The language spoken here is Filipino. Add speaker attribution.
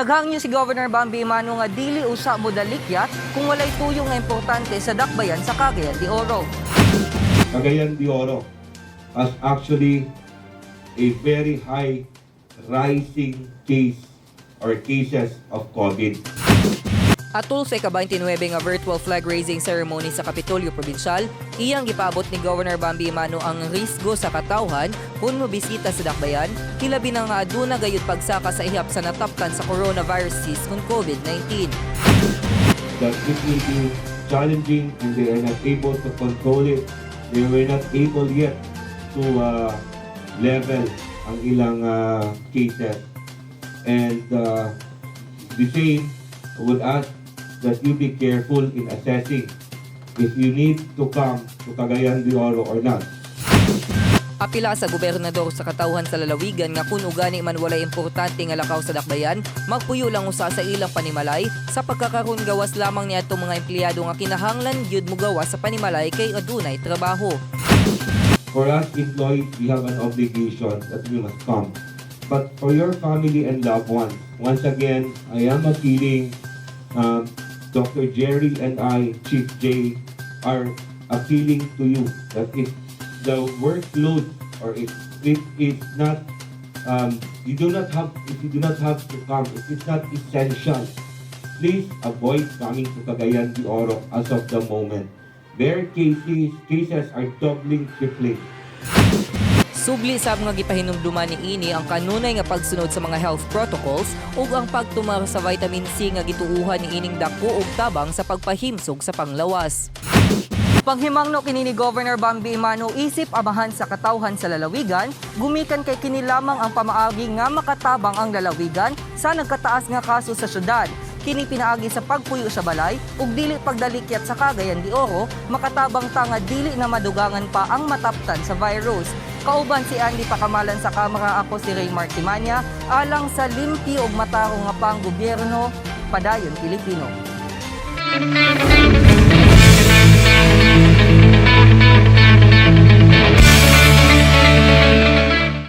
Speaker 1: Naghangyo si Governor Bambi Mano nga dili usa mo dalikyat kung walay tuyong nga importante sa dakbayan sa Cagayan de Oro.
Speaker 2: Cagayan de Oro has actually a very high rising case or cases of COVID.
Speaker 1: Atol sa ika-29 nga virtual flag raising ceremony sa Kapitolyo Provincial, iyang gipabot ni Governor Bambi Mano ang risgo sa katawhan kung mobisita sa dakbayan, hilabi na nga aduna gayud pagsaka sa ihap sa nataptan sa coronavirus kung COVID-19.
Speaker 2: That it will be challenging and they are not able to control it. They were not able yet to level ang ilang cases. And the same, I would ask that you be careful in assessing if you need to come to Cagayan de Oro or not.
Speaker 1: Apila sa gobernador sa katawhan sa lalawigan nga kun ugani man walay importante nga lakaw sa dakbayan, magpuyo lang usa sa ilang panimalay sa pagkakaroon gawas lamang niadto mga empleyado nga kinahanglan gyud mo gawas sa panimalay kay adunay trabaho.
Speaker 2: For us employees, we have an obligation that we must come. But for your family and loved ones, once again, I am appealing. Dr. Jerry and I, Chief J, are appealing to you that if the workload or if it is not, if you do not have to come, if it's not essential, please avoid coming to Cagayan de Oro as of the moment. Their cases are doubling, tripling.
Speaker 1: Subli sab nga gipahinumduman ni ini ang kanunay nga pagsunod sa mga health protocols ug ang pagtumar sa vitamin C nga gituuhan ni ining dako ug tabang sa pagpahimsog sa panglawas. Panghimangno kini ni Governor Bambi Mano isip amahan sa katawhan sa lalawigan, gumikan kay kini lamang ang pamaagi nga makatabang ang lalawigan sa nagkataas nga kaso sa syudad. Kini pinaagi sa pagpuyo sa balay ug dili pagdalikyat sa Cagayan de Oro, makatabang ta nga dili na madugangan pa ang mataptan sa virus. Kauban si Andy Pakamalan sa kamera, ako si Raymar Timanya, alang sa limpyo ug matarong nga pang gobyerno, padayon Pilipino.